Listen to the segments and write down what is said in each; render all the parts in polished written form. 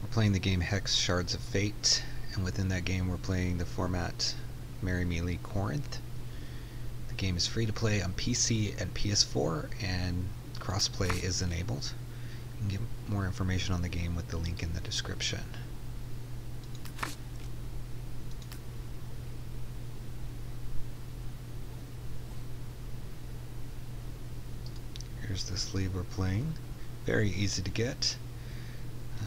We're playing the game Hex Shards of Fate, and within that game we're playing the format Marry Me Corinth. The game is free to play on PC and PS4, and crossplay is enabled. You can get more information on the game with the link in the description. Here's the sleeve we're playing. Very easy to get.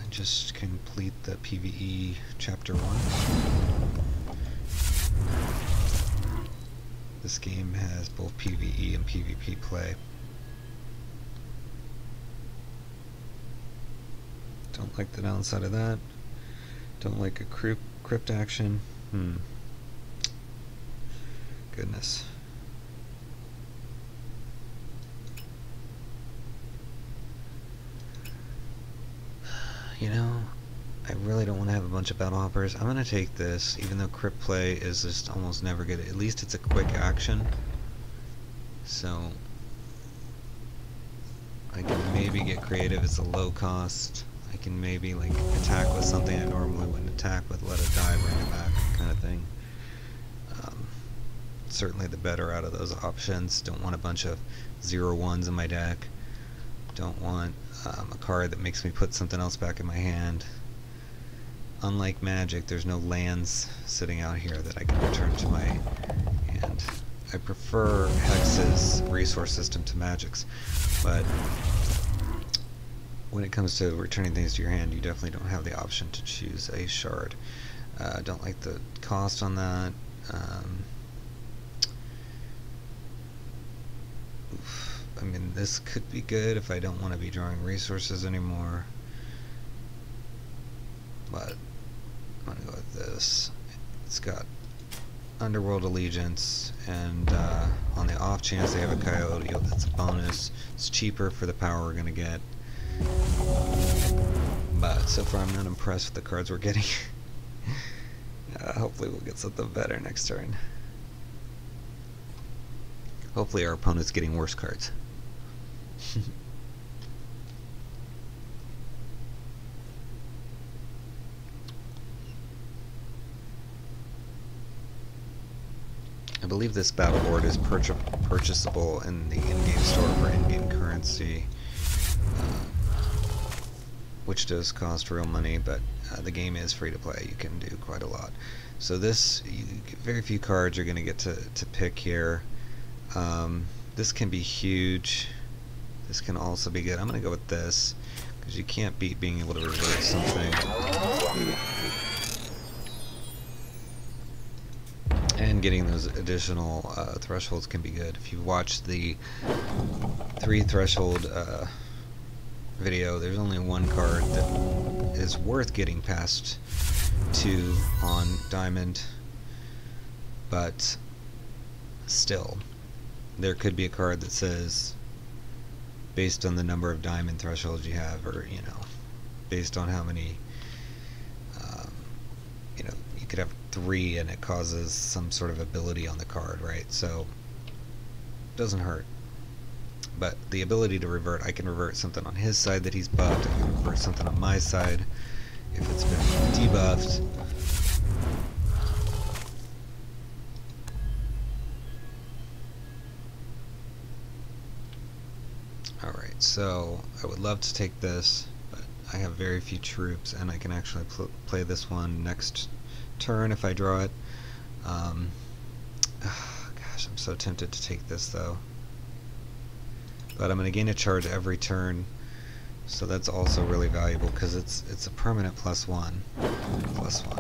Just complete the PvE Chapter 1. This game has both PvE and PvP play. Don't like the downside of that. Don't like a crypt action. Goodness. You know, I really don't want to have a bunch of battle hoppers. I'm going to take this, even though crypt play is just almost never good. At least it's a quick action. So, I can maybe get creative. It's a low cost. I can maybe like attack with something I normally wouldn't attack with, let it die, bring it back, kind of thing. Certainly the better out of those options. Don't want a bunch of 0/1s in my deck. Don't want a card that makes me put something else back in my hand. Unlike Magic, there's no lands sitting out here that I can return to my hand. I prefer Hex's resource system to Magic's, but when it comes to returning things to your hand, you definitely don't have the option to choose a shard. Don't like the cost on that. I mean, this could be good if I don't want to be drawing resources anymore, but I'm going to go with this. It's got Underworld Allegiance, and on the off chance they have a Coyote, that's a bonus. It's cheaper for the power we're going to get, but so far I'm not impressed with the cards we're getting. Hopefully we'll get something better next turn. Hopefully our opponent's getting worse cards. I believe this battle board is purchasable in the in-game store for in-game currency, which does cost real money, but the game is free to play. You can do quite a lot. So this, very few cards you're going to get to pick here. This can be huge. This can also be good. I'm going to go with this, because you can't beat being able to revert something. And getting those additional thresholds can be good. If you've watched the 3 threshold video, there's only one card that is worth getting past 2 on Diamond, but still, there could be a card that says, based on the number of diamond thresholds you have, or you know, based on how many, you know, you could have 3 and it causes some sort of ability on the card, right? So it doesn't hurt. But the ability to revert, I can revert something on his side that he's buffed, I can revert something on my side if it's been debuffed. Alright, so I would love to take this, but I have very few troops, and I can actually play this one next turn if I draw it. Gosh, I'm so tempted to take this though. But I'm going to gain a charge every turn, so that's also really valuable because it's a permanent +1. +1.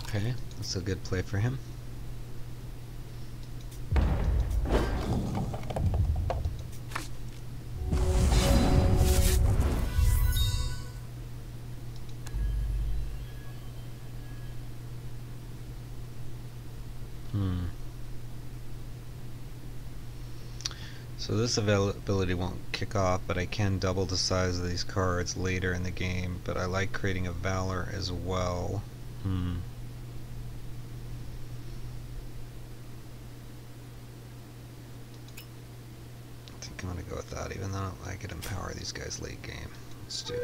Okay, that's a good play for him. So this availability won't kick off, but I can double the size of these cards later in the game. But I like creating a Valor as well. I think I'm going to go with that, even though I could empower these guys late game. Let's do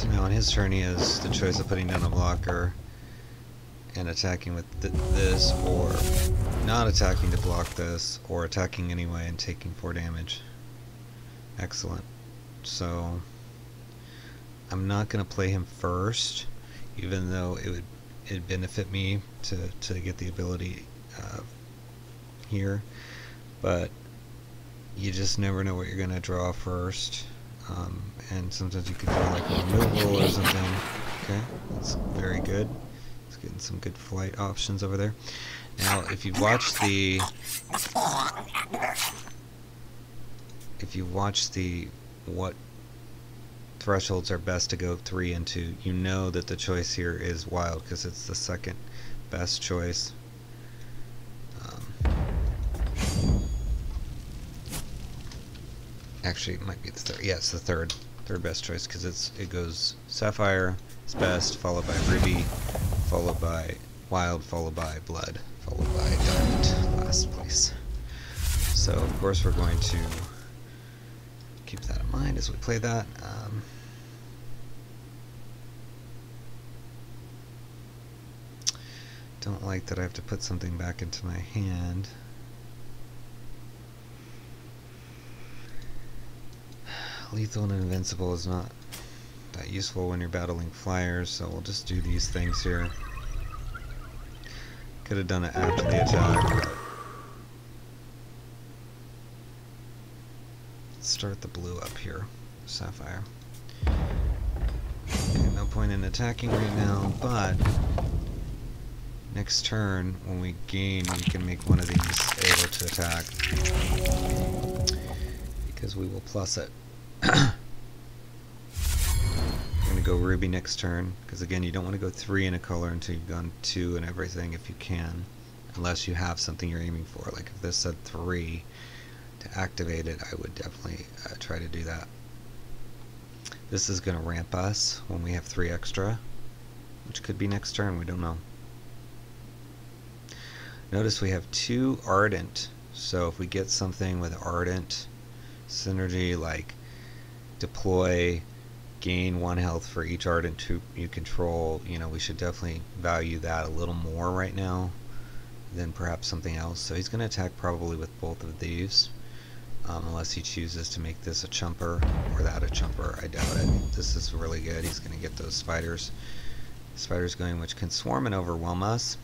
So now on his turn he has the choice of putting down a blocker and attacking with this, or not attacking to block this, or attacking anyway and taking 4 damage. Excellent. So I'm not going to play him first, even though it'd benefit me to get the ability here, but you just never know what you're going to draw first. And sometimes you could do like a removal or something. Okay, that's very good. It's getting some good flight options over there. Now, if you've watched the what thresholds are best to go 3 into, you know that the choice here is wild because it's the second best choice. Actually, it might be the third. Yeah, it's the third best choice because it goes Sapphire is best, followed by Ruby, followed by Wild, followed by Blood, followed by Diamond, last place. So of course we're going to keep that in mind as we play that. Don't like that I have to put something back into my hand. Lethal and invincible is not that useful when you're battling flyers, so we'll just do these things here. Could have done it after the attack. Let's start the blue up here, Sapphire. Okay, no point in attacking right now, but next turn, when we gain, we can make one of these able to attack, because we will plus it. I'm going to go Ruby next turn, because again, you don't want to go 3 in a color until you've gone 2 and everything if you can, unless you have something you're aiming for. Like if this said 3 to activate it, I would definitely try to do that. This is going to ramp us when we have 3 extra, which could be next turn, we don't know. Notice we have 2 Ardent, so if we get something with Ardent synergy, like deploy, gain 1 health for each Ardent troop you control, you know, we should definitely value that a little more right now than perhaps something else. So he's going to attack probably with both of these, unless he chooses to make this a chumper or that a chumper. I doubt it. This is really good. He's going to get those spiders going, which can swarm and overwhelm us.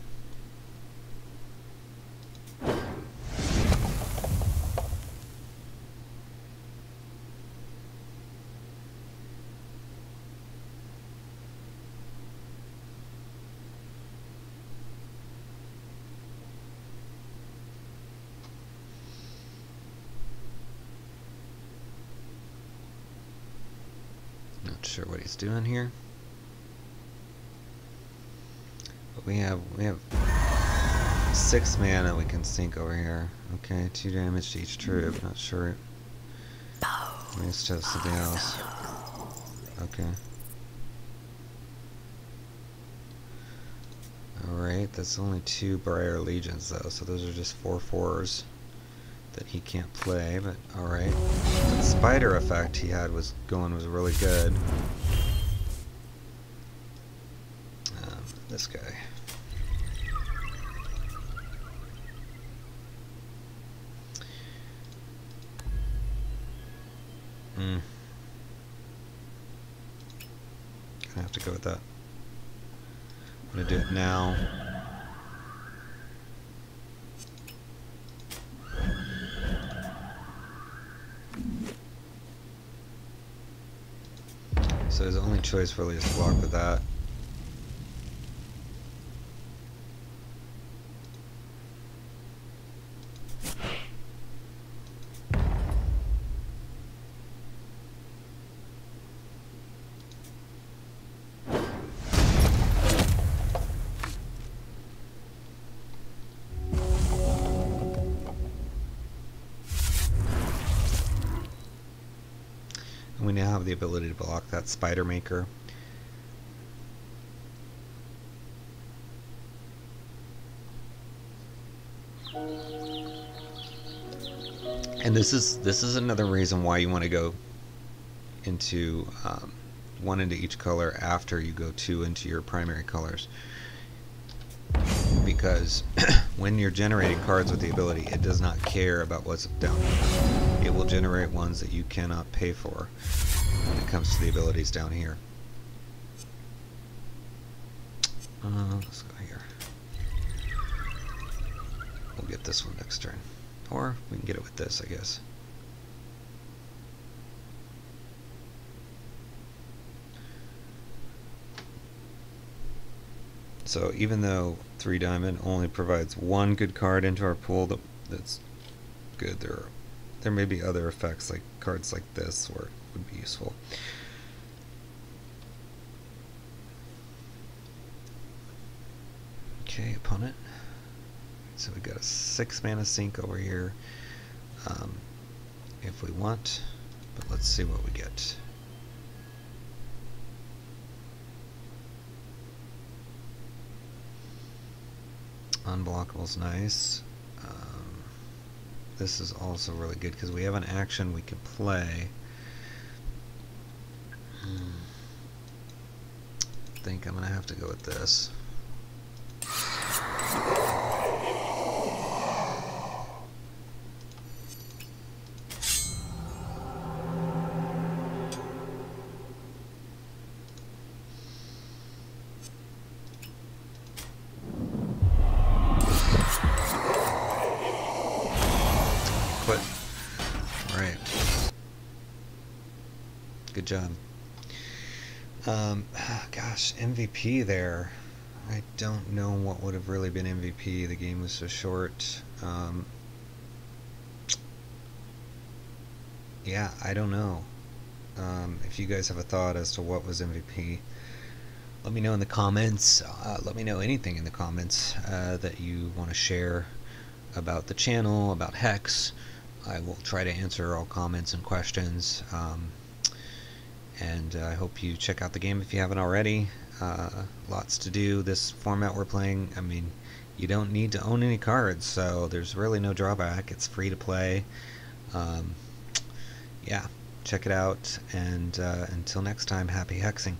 Not sure what he's doing here, but we have 6 mana we can sink over here. Okay, 2 damage to each troop. Not sure. We must have something else. Okay. Alright, that's only 2 Briar Legions though, so those are just 4/4s that he can't play, but alright. The spider effect he had was really good. This guy. Gonna have to go with that. I'm gonna do it now. So his only choice really is to block with that. the ability to block that spider maker. And this is another reason why you want to go into one into each color after you go two into your primary colors, because when you're generating cards with the ability, it does not care about what's down here. It will generate ones that you cannot pay for when it comes to the abilities down here. Let's go here. We'll get this one next turn, or we can get it with this, I guess. So even though 3 diamond only provides one good card into our pool that's good, there may be other effects, like cards like this, where it would be useful. Okay, opponent. So we got a 6 mana sink over here, if we want, but let's see what we get. Unblockable's nice. This is also really good because we have an action we can play. I think I'm gonna have to go with this. Alright. Good job. Gosh, MVP there. I don't know what would have really been MVP. The game was so short. Yeah, I don't know. If you guys have a thought as to what was MVP, let me know in the comments. Let me know anything in the comments that you want to share about the channel, about Hex. I will try to answer all comments and questions, and I hope you check out the game if you haven't already. Lots to do. This format we're playing, I mean, you don't need to own any cards, so there's really no drawback. It's free to play. Yeah, check it out, and until next time, happy hexing.